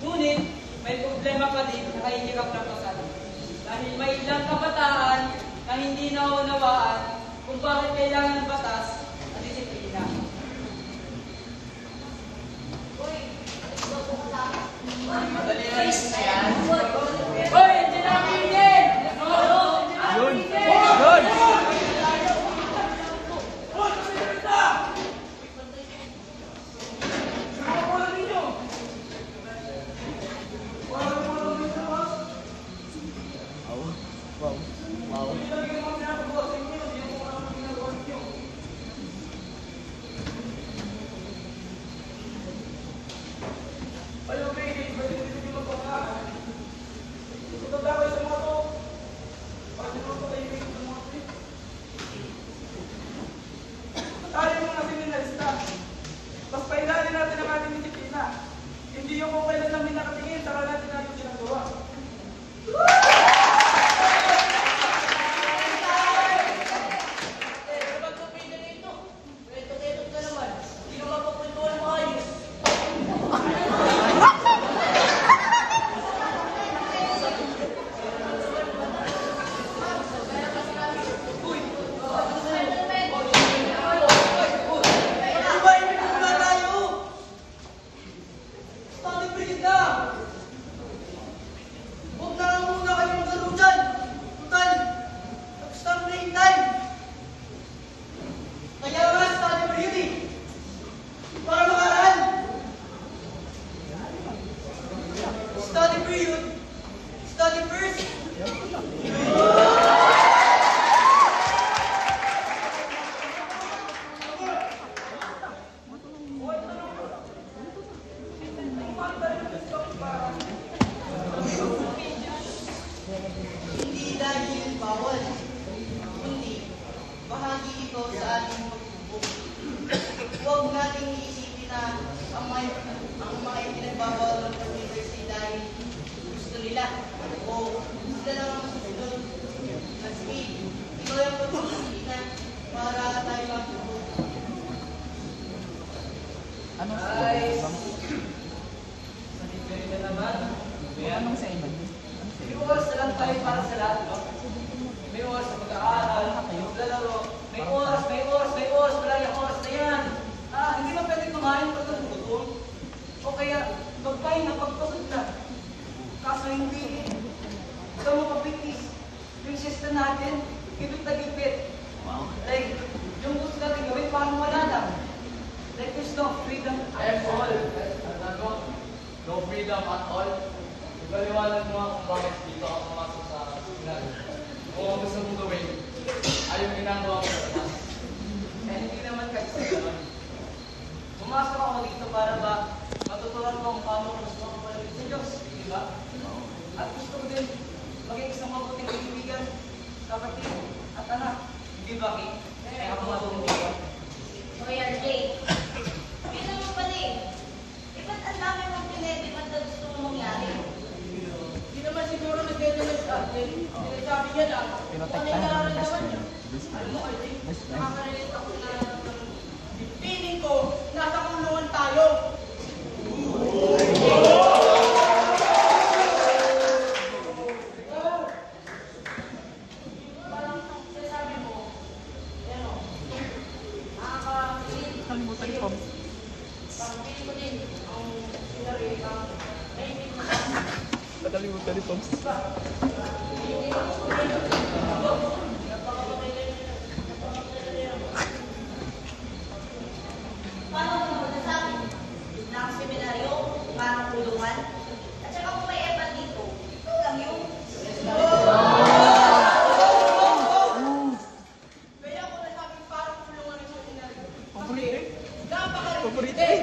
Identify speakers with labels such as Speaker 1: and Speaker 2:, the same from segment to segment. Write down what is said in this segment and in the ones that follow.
Speaker 1: Ngunit, may problema pa din na kahihirap ng kasal. Dahil may ilang kabataan na hindi naunawaan kung bakit kailangan ng batas at disiplina.
Speaker 2: Madali na isip yan.
Speaker 1: Hoy! Andiyan na ang pingin!
Speaker 2: Yun! Yun!
Speaker 3: mga ipinagbabawal ng university dahil gusto nila o sila lang ang susunod. Sige, ikaw yung pagpapasikinan para tayo magtutulog.
Speaker 1: Guys, sanigay na naman.
Speaker 2: Anong sa iba?
Speaker 1: May oras na lang tayo para sa lahat, no? May oras sa pag-aaral, maglalaro. May oras. Wala yung oras na yan. Hindi ba pwede kumain pag nagugutom? O kaya, magpahinga pagpasod na. Kaso hindi. Ito mo kapitis. Yung sister natin, gipit na gipit. Like, yung gusto natin gawin, parang wala lang. Like, there's no freedom at all.
Speaker 2: No freedom at all. Ipaliwanag mo nga kung bakit dito ka pumasok sa signal. Kung ang gusto mong gawin, ay yung ginagawa mo sa labas.
Speaker 1: Eh, hindi naman kasi sa ganun. Pumasok ako dito para ba matutunan ko kung paano ko gusto ko palagay sa Diyos. Di ba? At gusto ko din maging isang mabuting kaibigan, kapatid, at anak. Hindi ba, King? Kaya ako matutulungan.
Speaker 4: Hoy, RJ. Yun naman pala eh. Eh, ba't ang dami mong pinete? Ba't na gusto mong mangyari?
Speaker 3: Hindi naman siguro nagdedelish sa atin. Sinasabi niya lang kung ano yung nararamdaman niya. Alam mo, RJ, nakaka-relate ako na feeling ko, nasa kulungan tayo.
Speaker 4: Parang sinasabi mo, ano, nakaka-relate.
Speaker 2: Kalimutan ko.
Speaker 4: Parang feeling ko din, ang sinari, ang naiinip mo.
Speaker 2: Nakalimutan ni Pops.
Speaker 4: Paano mo naman nasabi? Na ang seminaryo, parang kulungan? At saka kung may epan dito, ito lang yung...
Speaker 3: Kaya ako nasabing parang kulungan ng seminaryo.
Speaker 2: Paborito?
Speaker 3: Paborito eh.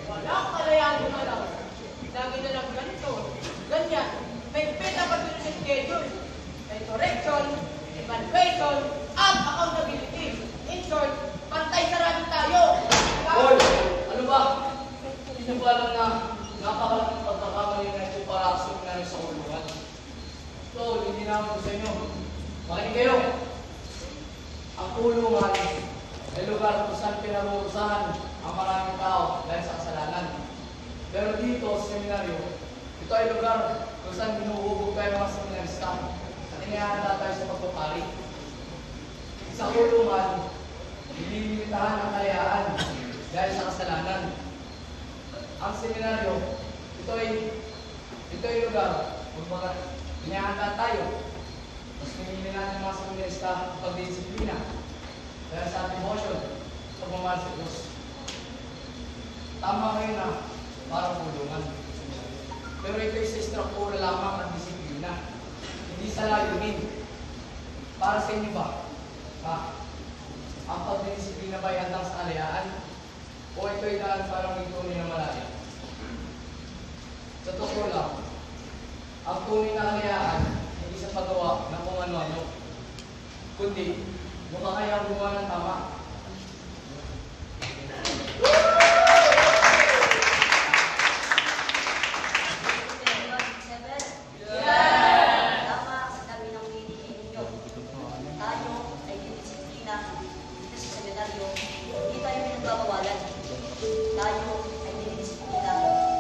Speaker 3: Wala akong kalayaan mo na lang. Lagi na lang ganito. Ganyan. May pinapatuloy sa schedule. May correction, evaluation, at accountability. In short, pantay sarado tayo.
Speaker 2: Hoy! Ano ba? Hindi ba alam na napakalaking pagkakamali na ito para sa nangyari sa kulungan? So, hindi naman ko sa inyo. Makinig kayo. Ang kulungan ay lugar kung saan pinarurusahan ang maraming tao dahil sa kasalanan. Pero dito sa seminaryo, ito ay lugar kung saan hinuhubog kayo mga seminarista at inihanda tayo sa pagpapari. Sa kulungan, nililimitahan ang kalayaan dahil sa kasalanan. Ang seminaryo, ito ay lugar kung bakit inihanda tayo. Mas pinili natin mga seminarista ang pagdisiplina dahil sa ating devotion sa pagmamahal sa Diyos. Tama kayo na parang kulungan. Pero ito ay sa struktura lamang ng disiplina. Hindi sa layunin. Para sa inyo ba? Ang pagdisiplina ba ay handang sa kalayaan? O ito ay daan parang may tunay na malaya? Sa totoo lang, ang tunay na kalayaan hindi sa paggawa ng kung ano-ano, kundi mukha kayang gumawa ng tama.
Speaker 4: Tama sa dami ng pinili ninyo. Tayo ay disiplina dito sa seminaryo. Hindi tayo pinagbabawalan. Tayo ay disiplina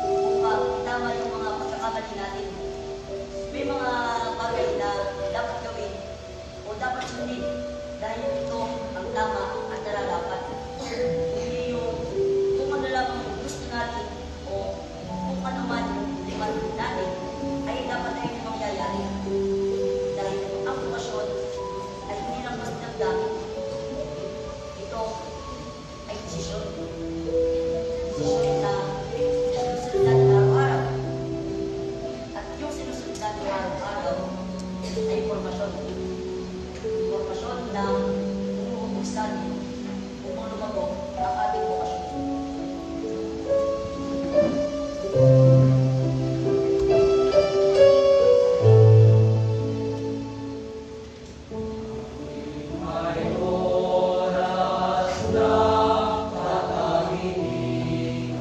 Speaker 4: upang tama yung mga pagkakamali natin. May mga bagay na dapat gawin o dapat sundin dahil ito ang tama at nararapat. Hindi yung kung ano lang ang gusto natin o kung ano man yung demand natin ay dapat ay mangyayari. Dahil ang okasyon ay hindi lang basta damdamin. Ito ay desisyon. Desisyon na sinusunod natin araw-araw. At yung sinusunod natin araw-araw ay formasyon. Formasyon na umuubuksan upang lumago ang ating bukasyon.
Speaker 2: May oras na tatahimik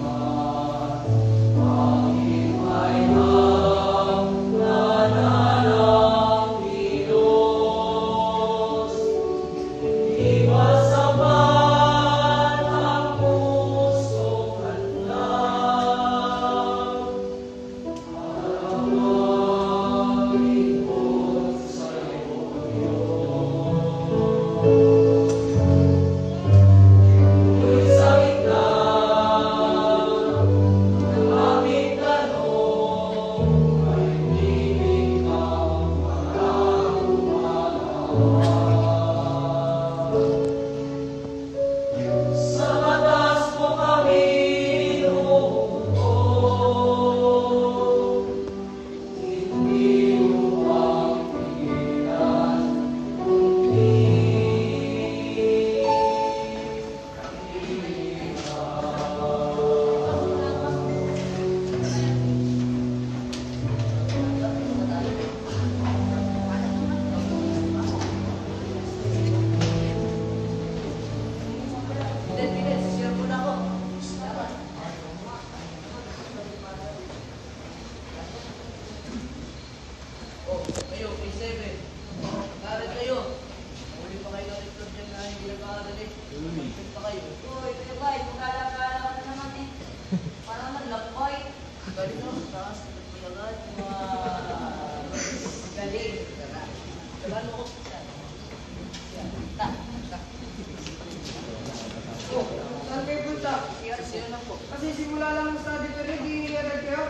Speaker 3: Sino na po?
Speaker 5: Kasi simula lang ang study period, di agad kayo.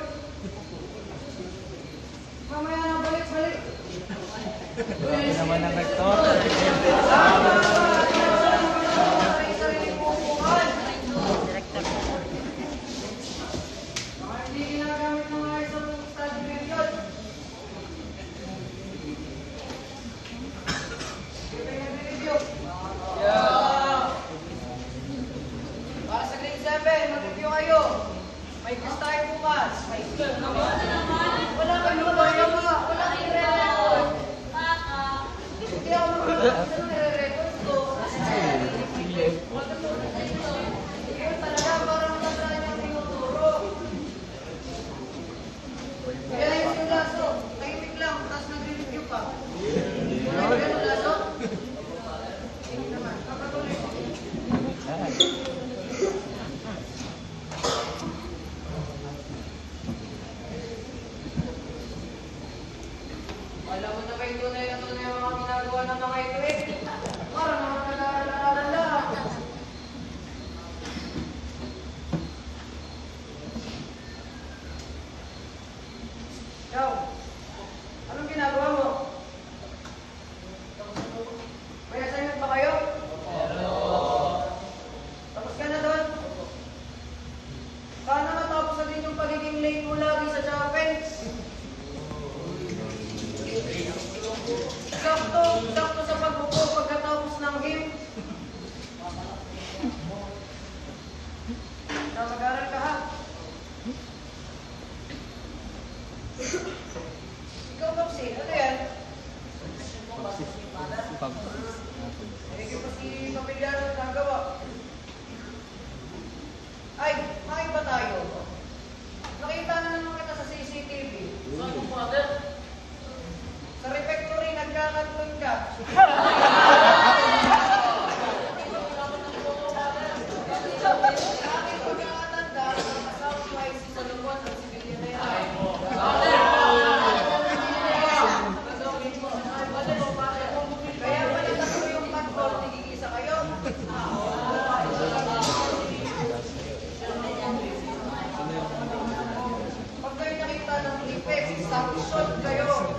Speaker 5: Mamaya na balik-balik.
Speaker 6: Grabe naman ang rektor.
Speaker 5: Sarili po upuan. Mga hindi ginagamit ng mga isang study period. Kita yung review. Para sa grade 7, mag-review kayo. May quiz tayo bukas. Wala kayo ba? Wala kayo re-record. Hindi ako mag-record. Ano nire-record ko? Ikaw talaga, parang matandaan yung tinuturo. Kaya yun yung laso. Tahimik lang, tapos nag-review pa. Ganun laso? Hindi naman. Kapatuloy ko. Alam mo na ba yung tunay na mga ginagawa ng mga ito eh? Parang mga nag-aaralan lang. Ikaw, anong ginagawa mo? May assignment ba kayo? Tapos ka na doon? Sana matapos na din yung pagiging late mo lagi sa Japanese. Sakto sa pagbuko pagkatapos ng him. Na mag-aral ka ha? Ikaw, Papsi, ano yan? Hindi ko pa si Pamilyano nagawa. Ay, makin ba tayo? Nakita na naman kita sa CCTV.
Speaker 2: Saan po, Father?
Speaker 5: Sa refectory, nagkakatulog ka. Aking pagkakatanda, kasama ko ay si Salomon, ang sibilyan na yan. Kaya pala tatlo yung patrol, tigigisa kayo. Pag kayo nakita ng effects, sanction kayo.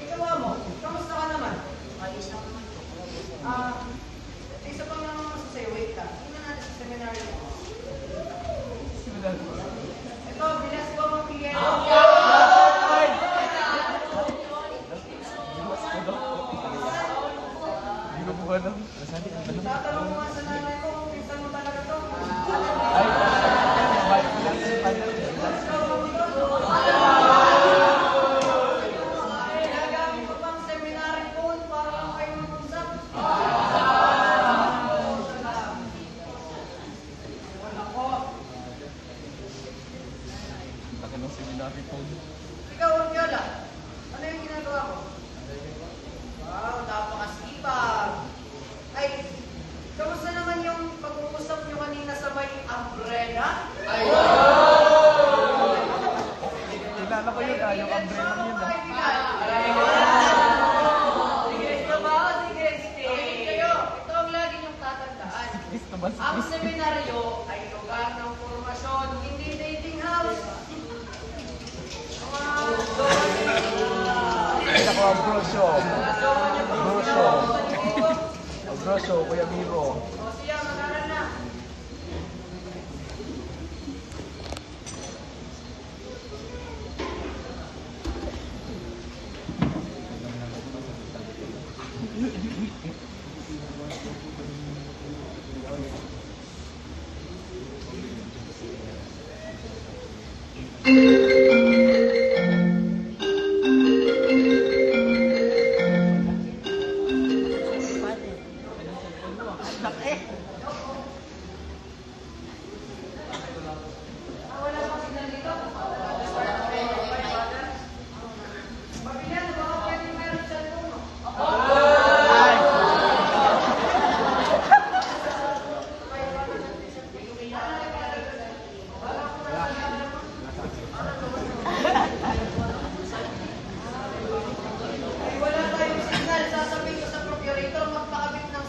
Speaker 5: Ikaw mo, kamusta ka naman?
Speaker 4: Ayos lang naman po.
Speaker 5: Isa pang naman masasay, wait lang. Tingnan natin sa seminary mo. Ito, bilas ko mga kliyente.
Speaker 6: Hindi ko po alam.
Speaker 5: Tatanong mo nga sa nanay ko kung pinsan mo talaga to.
Speaker 6: Ay, bakit ko lang sa panel?
Speaker 5: Ginagamit ko pang seminary phone para lang kayo mag-usap. Wala ko.
Speaker 6: Laki ng seminary phone.
Speaker 5: Ikaw, Orgala, ano yung ginagawa mo? Wow, napakasipag. Ay, kamusta naman yung pag-uusap nyo kanina sa may umbrella?
Speaker 6: Kilala ko yun, yung umbrella yun.
Speaker 5: Sige, ba? Sige, stay. Kayo, ito ang lagi niyong tatandaan.
Speaker 6: Gusto ba?
Speaker 5: Ang seminaryo ay lugar ng formasyon, hindi dating house.
Speaker 6: Kita ko ang brosyo. Brosyo. Ang brosyo, Kuya Biro.
Speaker 5: O siya, mag-aral na. Wala pang signal dito. Pabilihan, baka pwede meron sa cellphone mo. Ay, wala tayong signal. Sasabihin ko sa procurator, magpakabit ng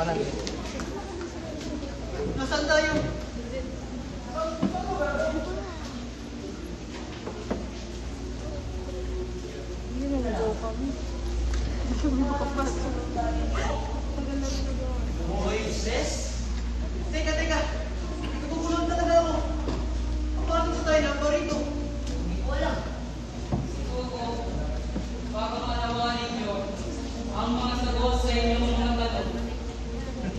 Speaker 6: Manan.
Speaker 5: Nasaan tayo? Moises? Teka, teka. Naguguluhan talaga ako. Paano sa tayo ng barito?
Speaker 1: Hindi ko alam. Siguro, baka maalawa ninyo ang mga sagot sa inyong mga tanong.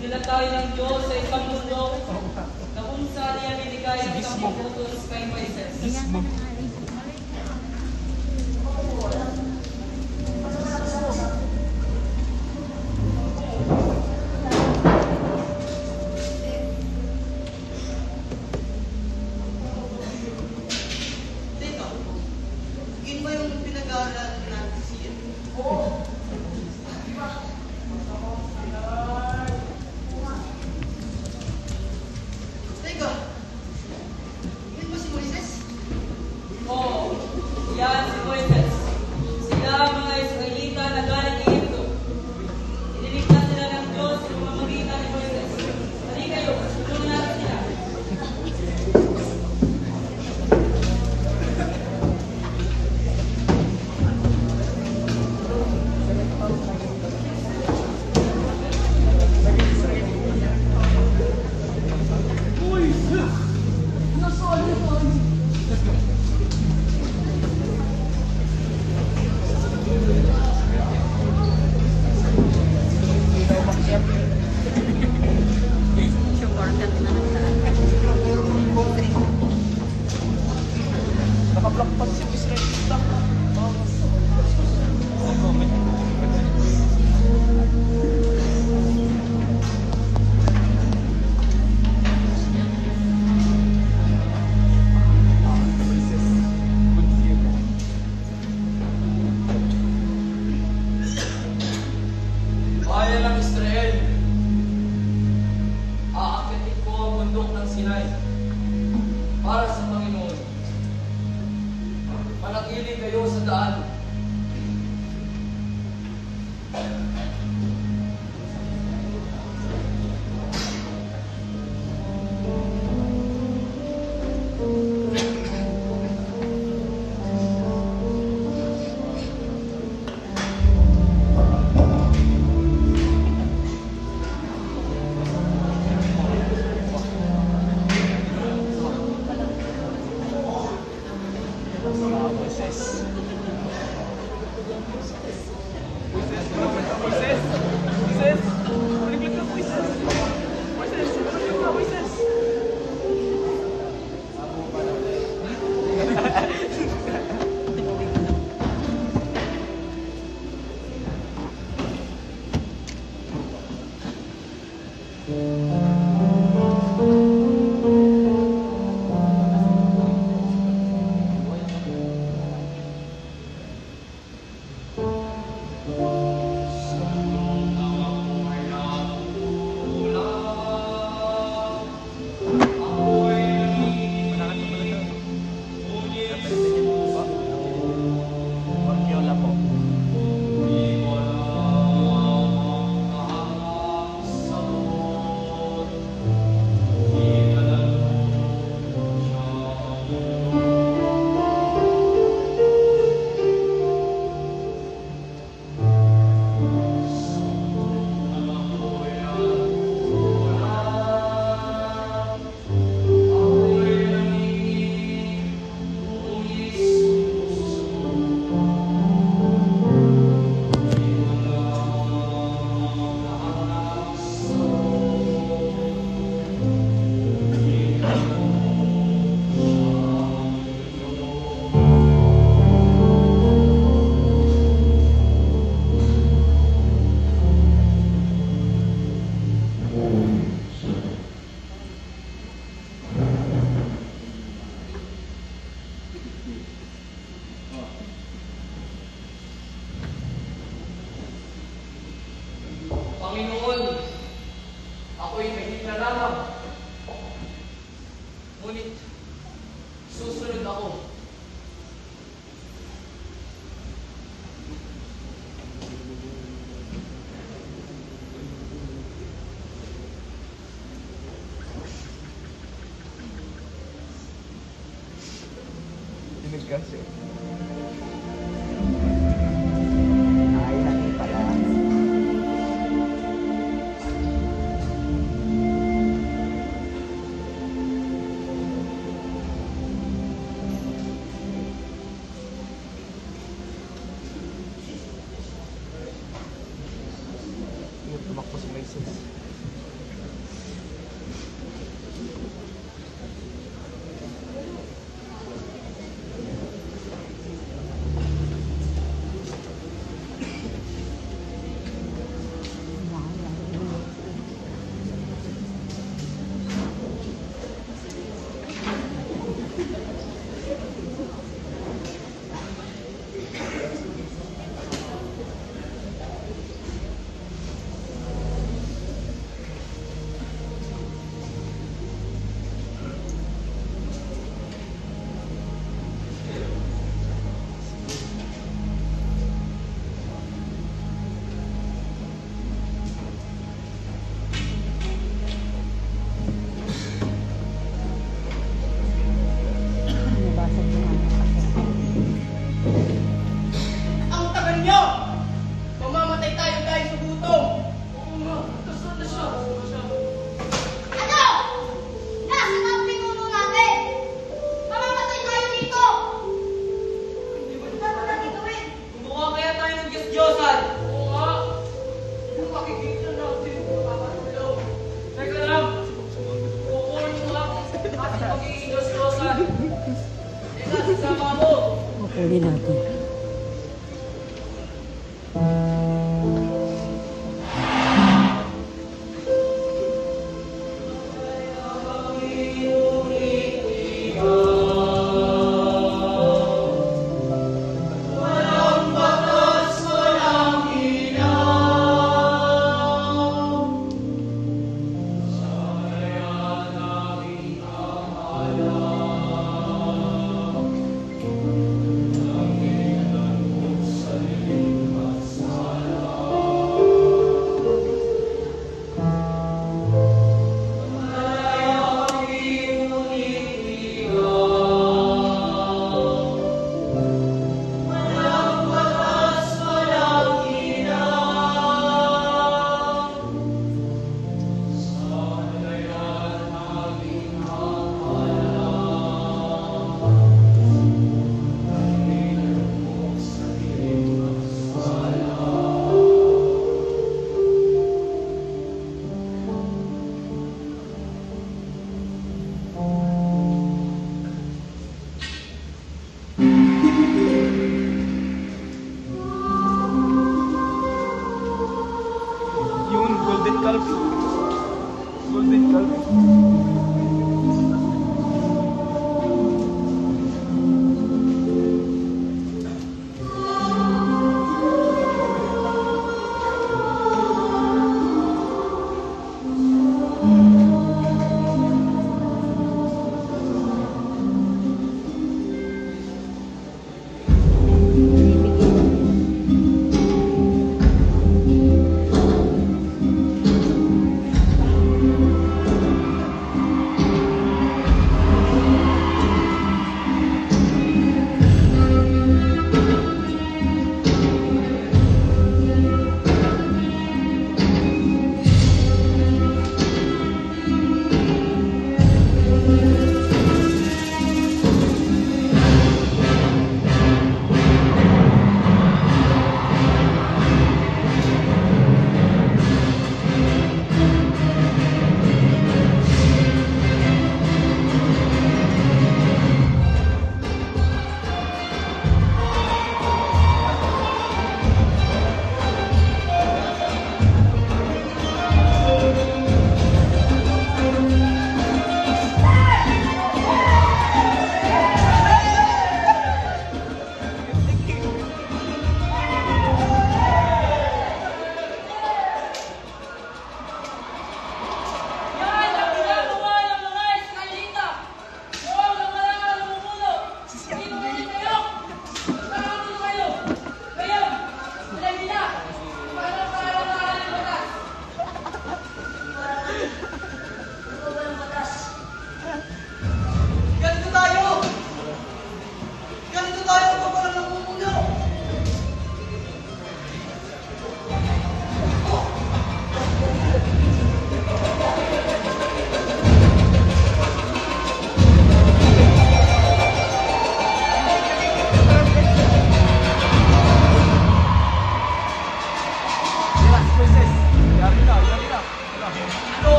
Speaker 1: Nila tayo ng Diyos sa isang mundo na kung saan niya binigay ang isang utos kay Moises.
Speaker 5: Teka, yun ba yung pinag-aaral natin siya? Teka, yun ba si Moises?
Speaker 1: Oo, yan si Moises. Sila ang mga Israelita na galing Egypto. Iniligtas sila ng Diyos sa pamamagitan ni Moises. Halika kayo, tulungan natin sila.
Speaker 6: Naka-block pa si Israelita.
Speaker 2: Bayan ng Israel, aakitin ko ang bundok ng Sinai para sa Panginoon. Manatili kayo sa daan.
Speaker 6: Nakikinig kasi. Ay, natin pala. Yung tumakbo si Moises.
Speaker 3: Ang tagal nyo! Mamamatay tayo dahil sa gutom!
Speaker 2: Oo nga, nasaan na siya?
Speaker 4: Ano? Nasaan ang pinuno natin? Mamamatay tayo dito! Ano ba natin gawin?
Speaker 1: Gumawa kaya tayo ng Diyos-Diyosan.
Speaker 2: Oo nga. Yung makikita natin, makakatulaw. Teka lang. Kukunin mo lang ating magiging Diyos-Diyosan. Teka, sasama mo.
Speaker 7: Kukunin natin.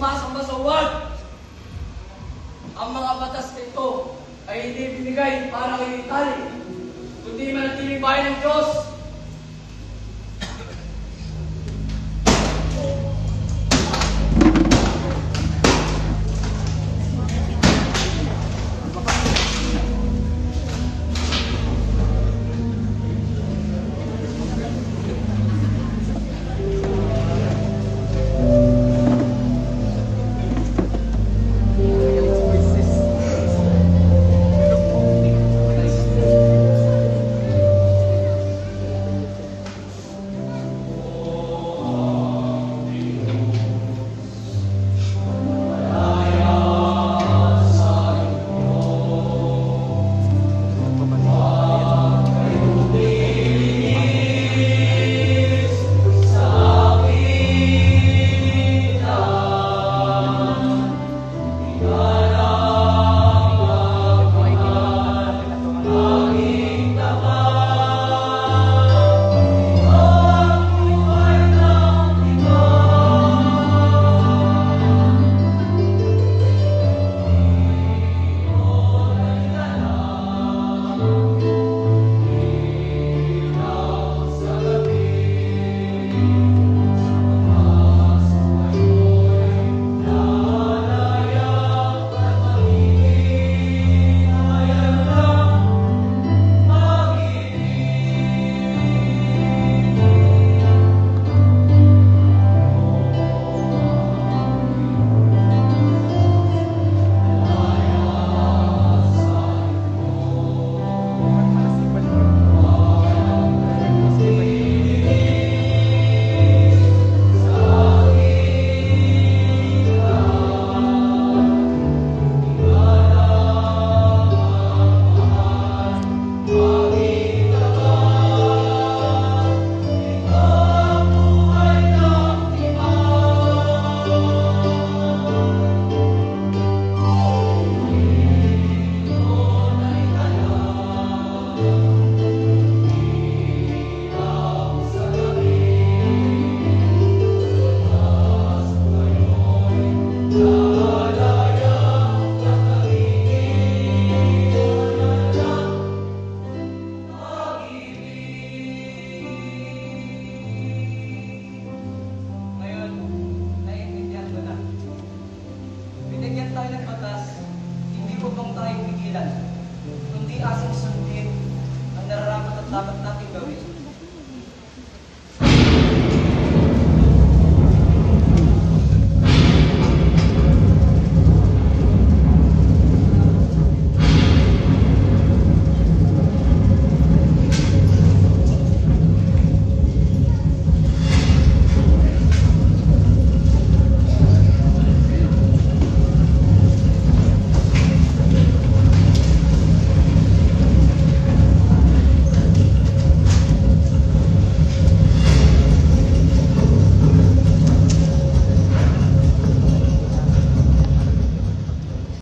Speaker 2: sumasamba sa uwad. Ang mga batas nito ay hindi binigay para kay Itali, kundi manatiling bayan ng Diyos